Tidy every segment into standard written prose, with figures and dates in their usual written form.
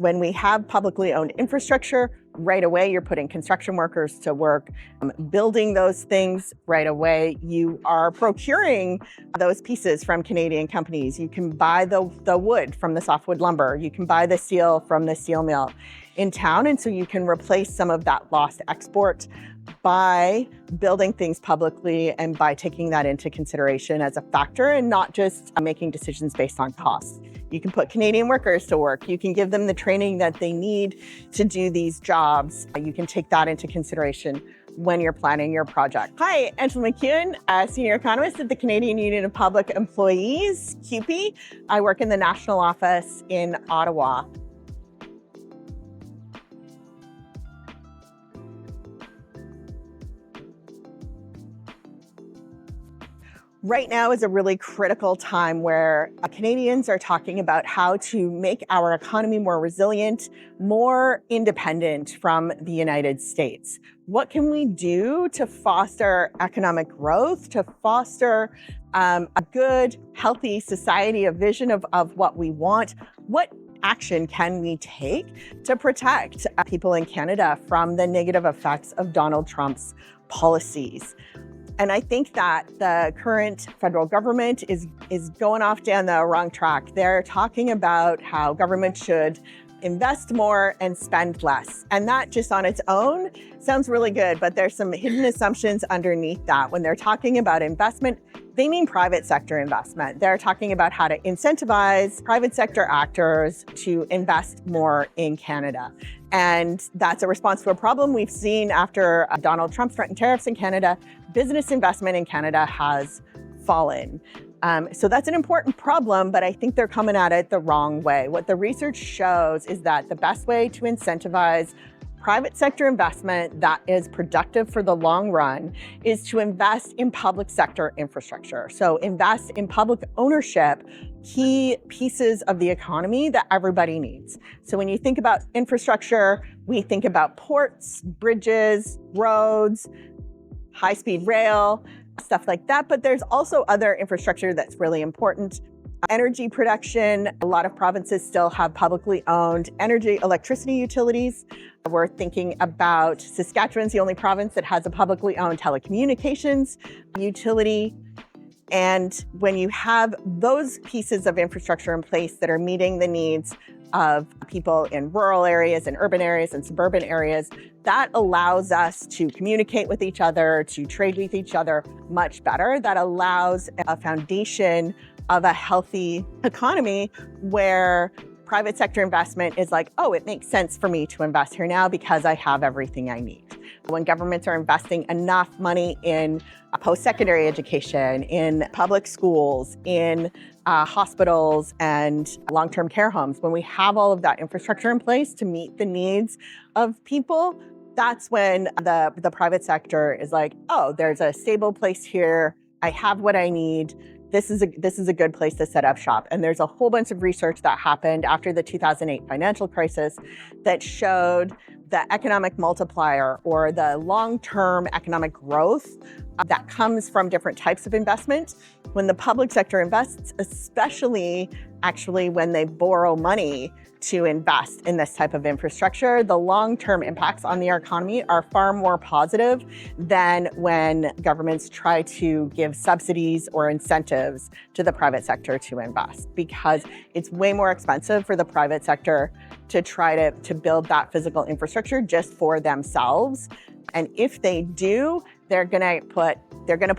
When we have publicly owned infrastructure, right away you're putting construction workers to work, building those things right away. You are procuring those pieces from Canadian companies. You can buy the wood from the softwood lumber. You can buy the steel from the steel mill in town. And so you can replace some of that lost export by building things publicly and by taking that into consideration as a factor and not just making decisions based on costs. You can put Canadian workers to work. You can give them the training that they need to do these jobs. You can take that into consideration when you're planning your project. Hi, Angella MacEwen, a senior economist at the Canadian Union of Public Employees, CUPE. I work in the national office in Ottawa. Right now is a really critical time where Canadians are talking about how to make our economy more resilient, more independent from the United States. What can we do to foster economic growth, to foster a good, healthy society, a vision of what we want? What action can we take to protect people in Canada from the negative effects of Donald Trump's policies? And I think that the current federal government is going off down the wrong track. They're talking about how government should invest more and spend less. And that just on its own sounds really good, but there's some hidden assumptions underneath that. When they're talking about investment, they mean private sector investment. They're talking about how to incentivize private sector actors to invest more in Canada. And that's a response to a problem we've seen after Donald Trump threatened tariffs in Canada. Business investment in Canada has fallen. So that's an important problem, but I think they're coming at it the wrong way. What the research shows is that the best way to incentivize private sector investment that is productive for the long run is to invest in public sector infrastructure. So invest in public ownership, key pieces of the economy that everybody needs. So when you think about infrastructure, we think about ports, bridges, roads, high-speed rail, stuff like that. But there's also other infrastructure that's really important. Energy production. A lot of provinces still have publicly owned electricity utilities. We're thinking about Saskatchewan's the only province that has a publicly owned telecommunications utility. And when you have those pieces of infrastructure in place that are meeting the needs of people in rural areas and urban areas and suburban areas, that allows us to communicate with each other, to trade with each other much better. That allows a foundation of a healthy economy where private sector investment is like, oh, it makes sense for me to invest here now because I have everything I need. When governments are investing enough money in post-secondary education, in public schools, in hospitals and long-term care homes, when we have all of that infrastructure in place to meet the needs of people, that's when the private sector is like, oh, there's a stable place here. I have what I need. This is a good place to set up shop. And there's a whole bunch of research that happened after the 2008 financial crisis that showed the economic multiplier or the long-term economic growth that comes from different types of investment. When the public sector invests, especially actually when they borrow money to invest in this type of infrastructure, the long-term impacts on the economy are far more positive than when governments try to give subsidies or incentives to the private sector to invest, because it's way more expensive for the private sector to try to build that physical infrastructure just for themselves. And if they do, they're gonna put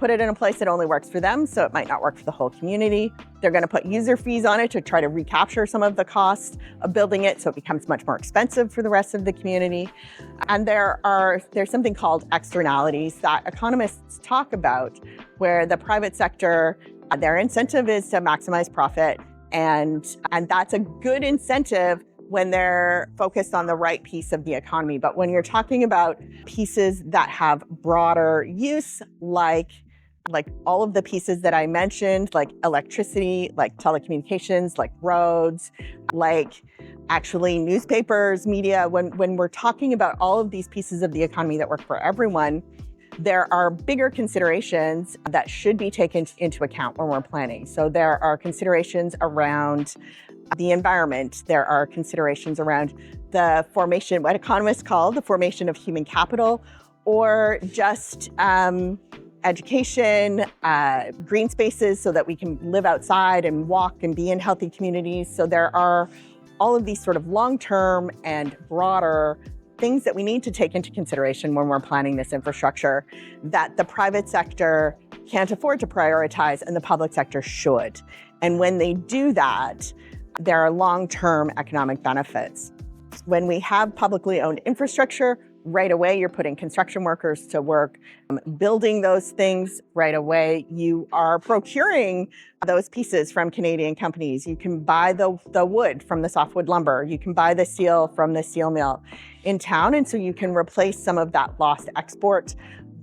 it in a place that only works for them, so it might not work for the whole community. They're gonna put user fees on it to try to recapture some of the cost of building it, so it becomes much more expensive for the rest of the community. And there's something called externalities that economists talk about, where the private sector, their incentive is to maximize profit, and that's a good incentive when they're focused on the right piece of the economy. But when you're talking about pieces that have broader use, like all of the pieces that I mentioned, like electricity, like telecommunications, like roads, like actually newspapers, media, when we're talking about all of these pieces of the economy that work for everyone, there are bigger considerations that should be taken into account when we're planning. So there are considerations around the environment. There are considerations around the formation, what economists call the formation of human capital, or just education, green spaces so that we can live outside and walk and be in healthy communities. So there are all of these sort of long-term and broader things that we need to take into consideration when we're planning this infrastructure that the private sector can't afford to prioritize and the public sector should. And when they do that, there are long-term economic benefits. When we have publicly owned infrastructure, right away, you're putting construction workers to work, building those things right away. You are procuring those pieces from Canadian companies. You can buy the wood from the softwood lumber. You can buy the steel from the steel mill in town. And so you can replace some of that lost export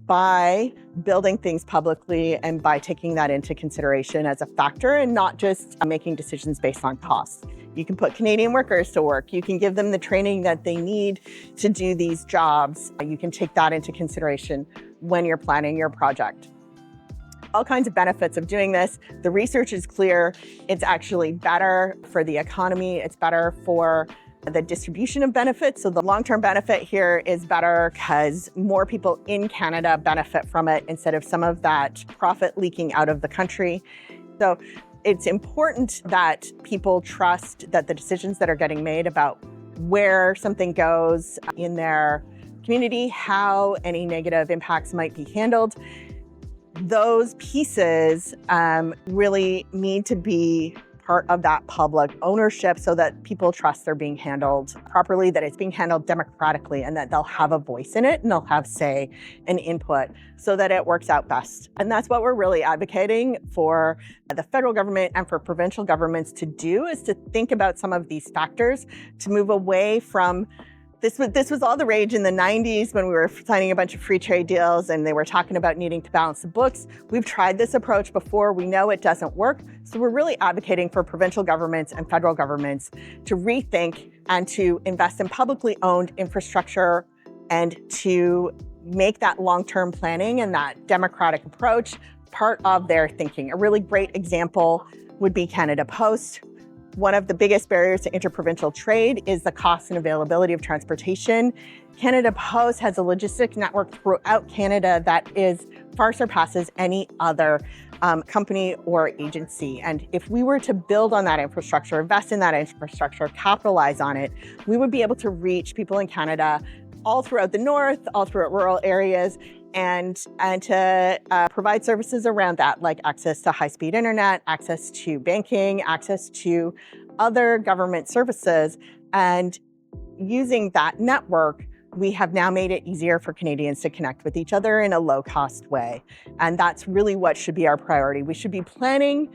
by building things publicly and by taking that into consideration as a factor and not just making decisions based on costs. You can put Canadian workers to work. You can give them the training that they need to do these jobs. You can take that into consideration when you're planning your project. All kinds of benefits of doing this. The research is clear. It's actually better for the economy. It's better for the distribution of benefits. So the long-term benefit here is better because more people in Canada benefit from it instead of some of that profit leaking out of the country. So it's important that people trust that the decisions that are getting made about where something goes in their community, how any negative impacts might be handled, those pieces really need to be part of that public ownership so that people trust they're being handled properly, that it's being handled democratically, and that they'll have a voice in it and they'll have say and input so that it works out best. And that's what we're really advocating for the federal government and for provincial governments to do, is to think about some of these factors, to move away from This was all the rage in the 90s when we were signing a bunch of free trade deals and they were talking about needing to balance the books. We've tried this approach before. We know it doesn't work. So we're really advocating for provincial governments and federal governments to rethink and to invest in publicly owned infrastructure and to make that long-term planning and that democratic approach part of their thinking. A really great example would be Canada Post. One of the biggest barriers to interprovincial trade is the cost and availability of transportation. Canada Post has a logistic network throughout Canada that far surpasses any other company or agency. And if we were to build on that infrastructure, invest in that infrastructure, capitalize on it, we would be able to reach people in Canada all throughout the north, all throughout rural areas, and to provide services around that, like access to high-speed internet, access to banking, access to other government services. And using that network, we have now made it easier for Canadians to connect with each other in a low-cost way. And that's really what should be our priority. We should be planning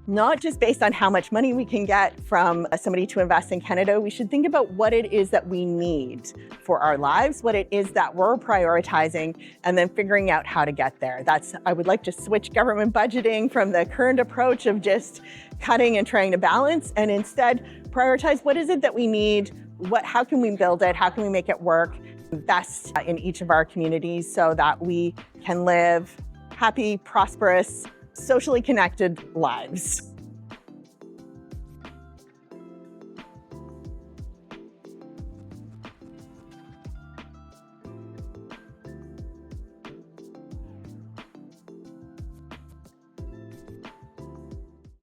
not just based on how much money we can get from somebody to invest in Canada. We should think about what it is that we need for our lives, what it is that we're prioritizing, and then figuring out how to get there. I would like to switch government budgeting from the current approach of just cutting and trying to balance, and instead prioritize what is it that we need, how can we build it, how can we make it work best in each of our communities so that we can live happy, prosperous, socially connected lives.